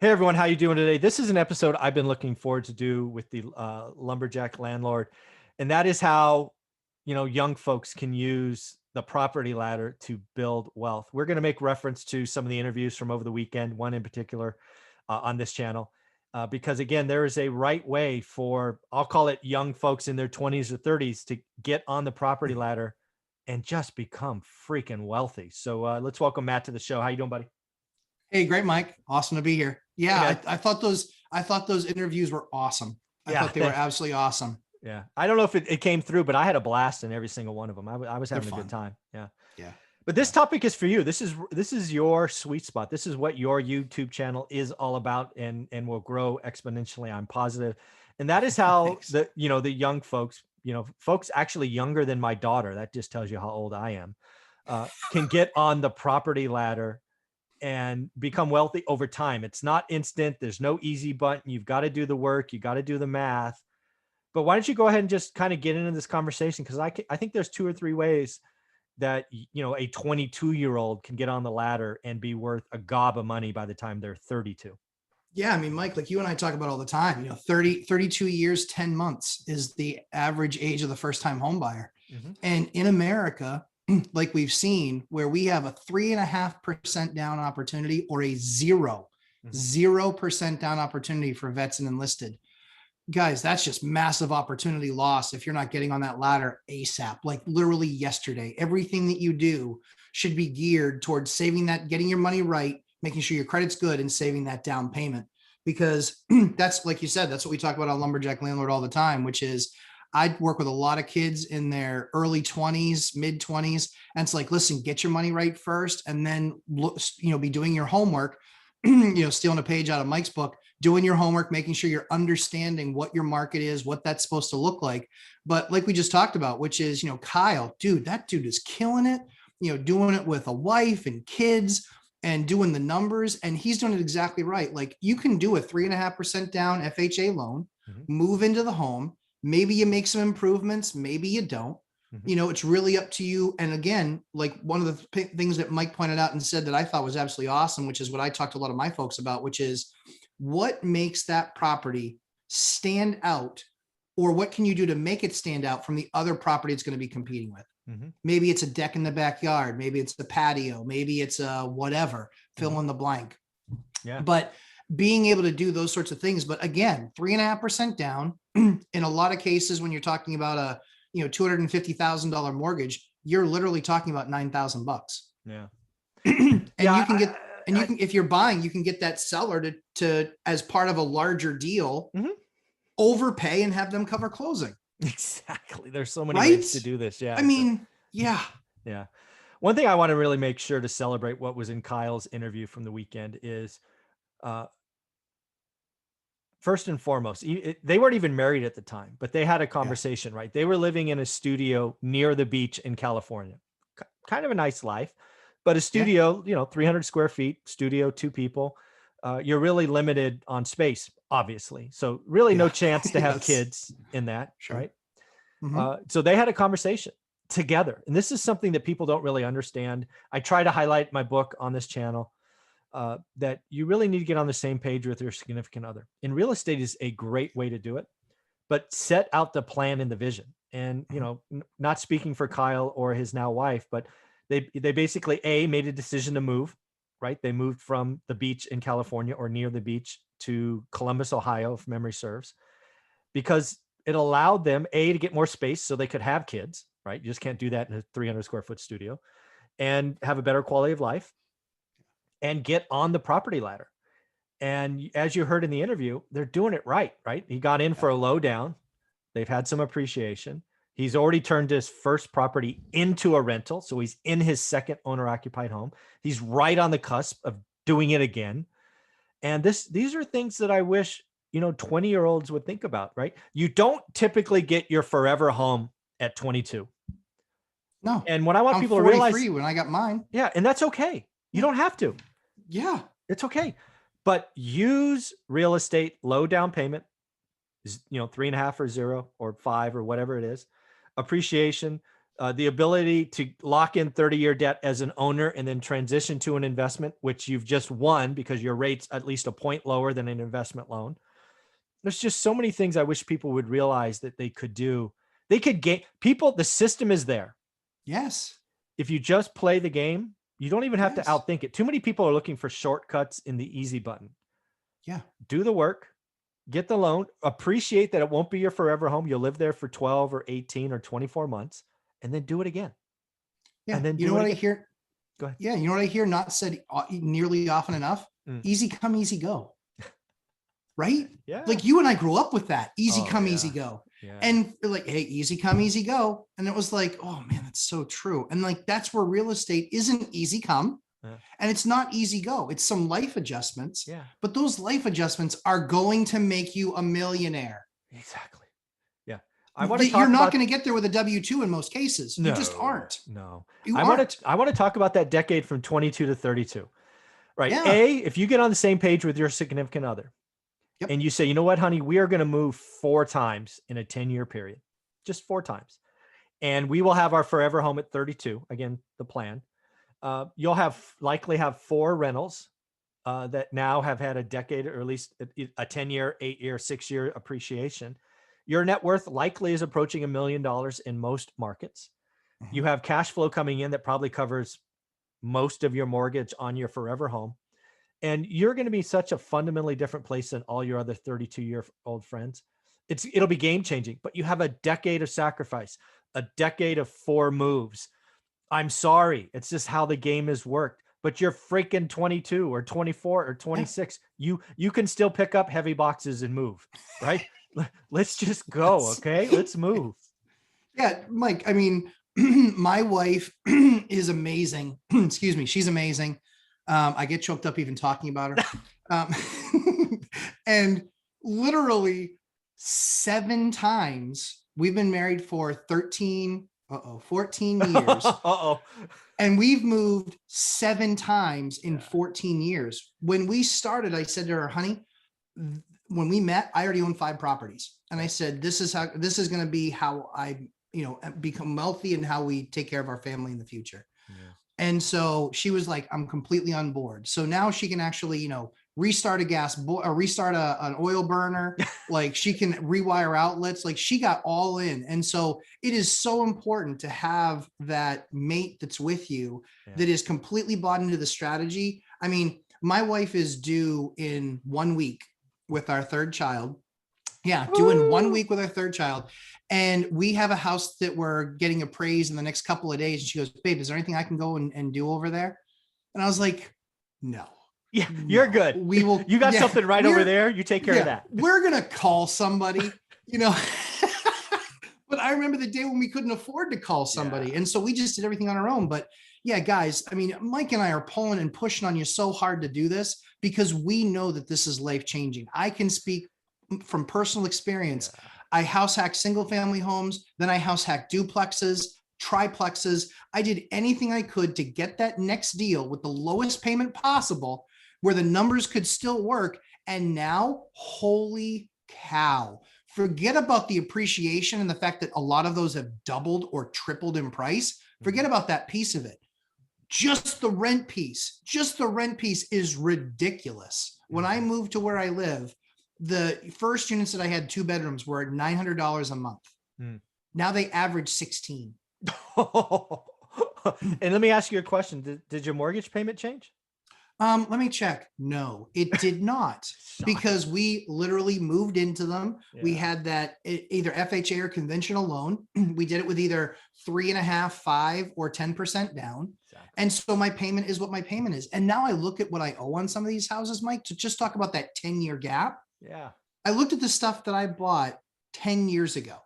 Hey everyone, how you doing today? This is an episode I've been looking forward to do with the lumberjack landlord, and that is how young folks can use the property ladder to build wealth. We're going to make reference to some of the interviews from over the weekend, one in particular on this channel, because again, there is a right way for, I'll call it, young folks in their 20s or 30s to get on the property ladder and just become freaking wealthy. So let's welcome Matt to the show. How you doing, buddy? Hey, great, Mike. Awesome to be here. Hey, Yeah, man. I thought those interviews were awesome. I Yeah, thought they were absolutely awesome. yeah. I don't know if it came through, but I had a blast in every single one of them. I was They're having a good fun. time. Yeah. Yeah. But this Yeah. topic is for you. This is your sweet spot. This is what your YouTube channel is all about, and will grow exponentially. I'm positive. And that is how Thanks. the young folks, folks actually younger than my daughter, that just tells you how old I am, can get on the property ladder and become wealthy over time. It's not instant. There's no easy button. You've got to do the work. You got to do the math. But why don't you go ahead and just kind of get into this conversation? Because I think there's two or three ways that a 22-year-old can get on the ladder and be worth a gob of money by the time they're 32. Yeah, I mean, Mike, like you and I talk about all the time, 32 years, 10 months is the average age of the first time home buyer. Mhm. And in America, like we've seen, where we have a 3.5% down opportunity or a Mhm. 0% down opportunity for vets and enlisted. Guys, that's just massive opportunity loss if you're not getting on that ladder ASAP, like literally yesterday. Everything that you do should be geared towards saving that, getting your money right, making sure your credit's good, and saving that down payment. Because that's, like you said, that's what we talk about on Lumberjack Landlord all the time, which is I work with a lot of kids in their early 20s, mid 20s. And it's like, listen, get your money right first, and then be doing your homework, stealing a page out of Mike's book, doing your homework, making sure you're understanding what your market is, what that's supposed to look like. But like we just talked about, which is, Kyle, dude, that dude is killing it, doing it with a wife and kids and doing the numbers. And he's doing it exactly right. Like you can do a 3.5% down FHA loan, Mhm. move into the home. Maybe you make some improvements, maybe you don't. Mhm. It's really up to you. And again, like one of the things that Mike pointed out and said that I thought was absolutely awesome, which is what I talked to a lot of my folks about, which is what makes that property stand out, or what can you do to make it stand out from the other property it's going to be competing with? Mhm. Maybe it's a deck in the backyard. Maybe it's the patio. Maybe it's a whatever, fill Mhm. in the blank. Yeah. But being able to do those sorts of things. But again, 3.5% down in a lot of cases, when you're talking about a, $250,000 mortgage, you're literally talking about $9,000. Yeah. And Yeah. you can get, and you I, can, if you're buying, you can get that seller to as part of a larger deal, Mhm. overpay and have them cover closing. Exactly. There's so many Right. ways to do this. Yeah. I mean, yeah. Yeah. One thing I want to really make sure to celebrate what was in Kyle's interview from the weekend is, uh, first and foremost, they weren't even married at the time, but they had a Yeah. conversation, right? They were living in a studio near the beach in California. Kind of a nice life, but a Yeah. studio, 300 square feet, studio, two people. You're really limited on space, obviously. So really no Yeah. chance to have Yes. kids in that, Sure. right? Mm-hmm. So they had a conversation together. And this is something that people don't really understand. I try to highlight my book on this channel, that you really need to get on the same page with your significant other. And real estate is a great way to do it, but set out the plan and the vision. And, not speaking for Kyle or his now wife, but they basically made a decision to move, right? They moved from the beach in California or near the beach to Columbus, Ohio, if memory serves, because it allowed them to get more space so they could have kids, right? You just can't do that in a 300 square foot studio, and have a better quality of life and get on the property ladder. And as you heard in the interview, they're doing it right, right? He got in for Yeah. a low down. They've had some appreciation. He's already turned his first property into a rental. So he's in his second owner occupied home. He's right on the cusp of doing it again. And these are things that I wish, 20-year-olds would think about, right? You don't typically get your forever home at 22. No, And what I want I'm people to realize, 43 when I got mine. yeah, and that's okay. You Yeah. don't have to. Yeah. It's okay. But use real estate, low down payment, 3.5 or 0 or 5 or whatever it is, appreciation, The ability to lock in 30-year debt as an owner and then transition to an investment, which you've just won because your rate's at least a point lower than an investment loan. There's just so many things I wish people would realize that they could do. They could get people, the system is there. Yes. If you just play the game, you don't even have to Yes. outthink it. Too many people are looking for shortcuts in the easy button. Yeah. Do the work, get the loan, appreciate that it won't be your forever home. You'll live there for 12 or 18 or 24 months, and then do it again. Yeah. And then you know what I again. hear? Go ahead. Yeah. You know what I hear not said nearly often enough? Easy come, easy go. Right? Yeah. Like you and I grew up with that. Easy come, yeah. easy go. Yeah. And like, hey, easy come, easy go. And it was like, oh man, that's so true. And like, that's where real estate isn't easy come. And it's not easy go. It's some life adjustments. Yeah. But those life adjustments are going to make you a millionaire. Exactly. Yeah. You're not going to get there with a W-2 in most cases. No, you just aren't. No. I want to talk about that decade from 22 to 32. Right. Yeah. If you get on the same page with your significant other, Yep. and you say, you know what, honey, we are going to move 4 times in a 10-year period, just 4 times. And we will have our forever home at 32. Again, the plan. You'll likely have 4 rentals that now have had a decade or at least a 10-year, 8-year, 6-year appreciation. Your net worth likely is approaching $1 million in most markets. Mm-hmm. You have cash flow coming in that probably covers most of your mortgage on your forever home. And you're going to be such a fundamentally different place than all your other 32-year-old friends. It'll be game changing, but you have a decade of sacrifice, a decade of 4 moves. I'm sorry. It's just how the game has worked, but you're freaking 22 or 24 or 26. Yeah. You can still pick up heavy boxes and move, right? Let's just go. Okay. Let's move. Yeah. Mike, I mean, my wife is amazing. Excuse me. She's amazing. I get choked up even talking about her. And literally 7 times we've been married for 14 years. And we've moved 7 times in 14 years. When we started, I said to her, honey, when we met, I already owned 5 properties. And I said, this is going to be how I, become wealthy and how we take care of our family in the future. Yeah. And so she was like, I'm completely on board. So now she can actually, restart a restart an oil burner. Like she can rewire outlets. Like she got all in. And so it is so important to have that mate that's with you that is completely bought into the strategy. I mean, my wife is due in 1 week with our 3rd child. Yeah, doing 1 week with our 3rd child. And we have a house that we're getting appraised in the next couple of days. And she goes, babe, is there anything I can go and do over there? And I was like, no. Yeah, you're good. We will. You got something right over there. You take care of that. We're going to call somebody, But I remember the day when we couldn't afford to call somebody. And so we just did everything on our own. But yeah, guys, I mean, Mike and I are pulling and pushing on you so hard to do this because we know that this is life changing. I can speak from personal experience. I house hacked single family homes. Then I house hacked duplexes, triplexes. I did anything I could to get that next deal with the lowest payment possible where the numbers could still work. And now, holy cow, forget about the appreciation and the fact that a lot of those have doubled or tripled in price. Forget about that piece of it. Just the rent piece is ridiculous. When I moved to where I live, the first units that I had 2 bedrooms were at $900 a month. Now they average 16. And let me ask you a question. Did your mortgage payment change? Let me check. No, it did not because we literally moved into them. Yeah. We had that either FHA or conventional loan. We did it with either 3.5%, 5%, or 10% down. Exactly. And so my payment is what my payment is. And now I look at what I owe on some of these houses, Mike, to just talk about that 10-year gap. Yeah. I looked at the stuff that I bought 10 years ago.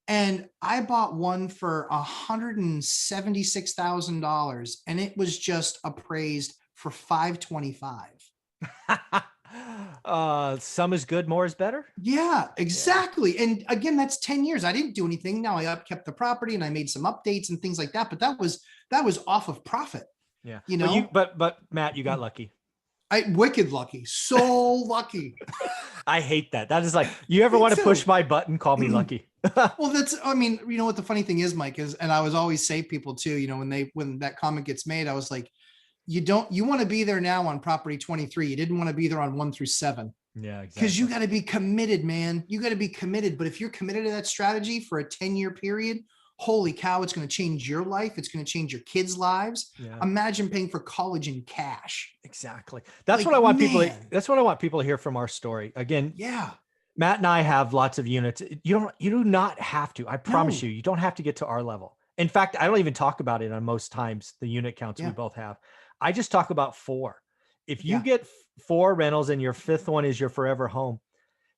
And I bought one for $176,000 and it was just appraised for $525. Some is good, more is better. Yeah, exactly. Yeah. And again, that's 10 years. I didn't do anything. Now I kept the property and I made some updates and things like that, but that was off of profit. Yeah. But Matt, you got lucky. Wicked lucky. So lucky. I hate that. That is like, you ever Me want to too. push my button? Call me lucky. Well, that's, I mean, you know what the funny thing is, Mike, is, and I was always say people too, you know, when that comment gets made, I was like, you want to be there now on property 23. You didn't want to be there on 1 through 7. Yeah, exactly. Because you got to be committed, man. You got to be committed. But if you're committed to that strategy for a 10-year period, holy cow, it's going to change your life. It's going to change your kids' lives. Yeah. Imagine paying for college in cash. Exactly. That's Like, what I want people to, man. that's what I want people to hear from our story. Again, Yeah. Matt and I have lots of units. You do not have to. I promise No. you don't have to get to our level. In fact, I don't even talk about it on most times, the unit counts we Yeah. both have. I just talk about 4. If you Yeah. get 4 rentals and your 5th one is your forever home,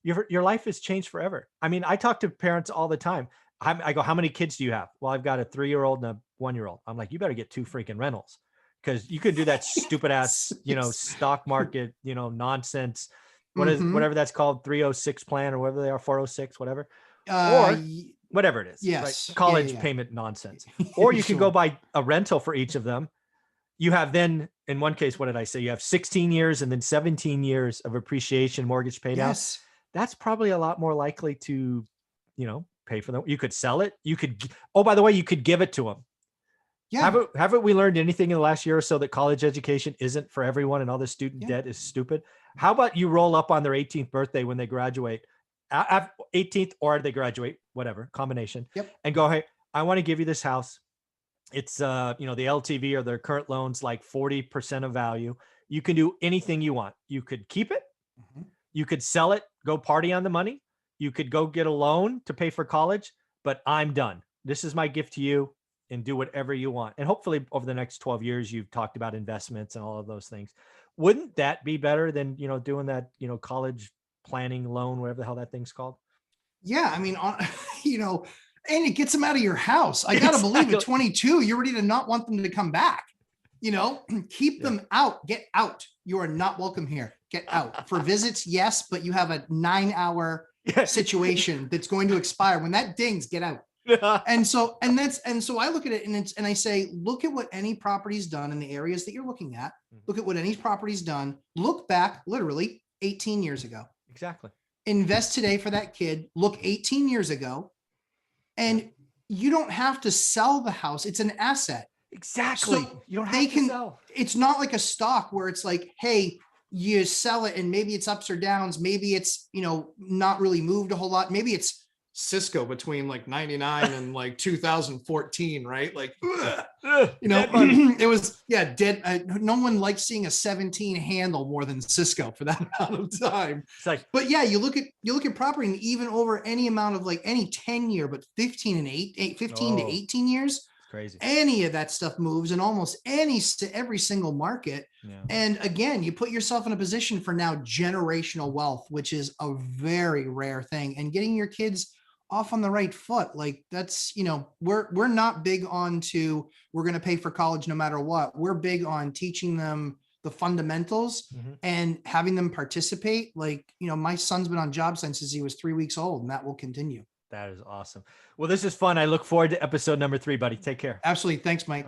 your life has changed forever. I mean, I talk to parents all the time. I go, how many kids do you have? Well, I've got a 3-year-old and a 1-year-old. I'm like, you better get 2 freaking rentals, because you could do that stupid ass, Yes. stock market, nonsense. Mhm. Whatever that's called, 306 plan or whatever they are, 406, whatever, Uh, or whatever it is, right? yes. Yeah. College Yeah. payment nonsense. Yeah. Or you can go Sure. buy a rental for each of them. You have then, in one case, what did I say? You have 16 years and then 17 years of appreciation mortgage paid out. Yes. That's probably a lot more likely to, pay for them. You could sell it. Oh, by the way, you could give it to them. Yeah. Haven't we learned anything in the last year or so that college education isn't for everyone and all the student Yeah. debt is stupid? How about you roll up on their 18th birthday when they graduate, 18th or they graduate, whatever combination, Yep. and go, hey, I want to give you this house. It's the LTV or their current loans like 40% of value. You can do anything you want. You could keep it. Mhm. You could sell it, go party on the money. You could go get a loan to pay for college, but I'm done. This is my gift to you, and do whatever you want. And hopefully over the next 12 years, you've talked about investments and all of those things. Wouldn't that be better than, doing that, college planning loan, whatever the hell that thing's called? Yeah. I mean, you know, and it gets them out of your house. I got to believe at 22, you're ready to not want them to come back. Keep them out. Get out. You are not welcome here. Get out. For visits, yes, but you have a 9-hour situation that's going to expire. When that dings, get out. And so I look at it and I say, look at what any property's done in the areas that you're looking at. Look at what any property's done. Look back literally 18 years ago. Exactly. Invest today for that kid. Look 18 years ago. And you don't have to sell the house. It's an asset. Exactly. So you don't they have to can, sell. it's not like a stock where it's like, hey, you sell it and maybe it's ups or downs. Maybe it's, not really moved a whole lot. Maybe it's Cisco between like 99 and like 2014, right? Like, it was, dead. No one likes seeing a 17 handle more than Cisco for that amount of time. It's like, but yeah, you look at property, and even over any amount of like any 10-year, but 15 to 18 years, crazy. any of that stuff moves in almost every single market. Yeah. And again, you put yourself in a position for now generational wealth, which is a very rare thing. And getting your kids off on the right foot, like that's, we're not big on we're going to pay for college no matter what. We're big on teaching them the fundamentals and having them participate. Like, my son's been on job since he was 3 weeks old, and that will continue. That is awesome. Well, this is fun. I look forward to episode number 3, buddy. Take care. Absolutely. Thanks, Mike.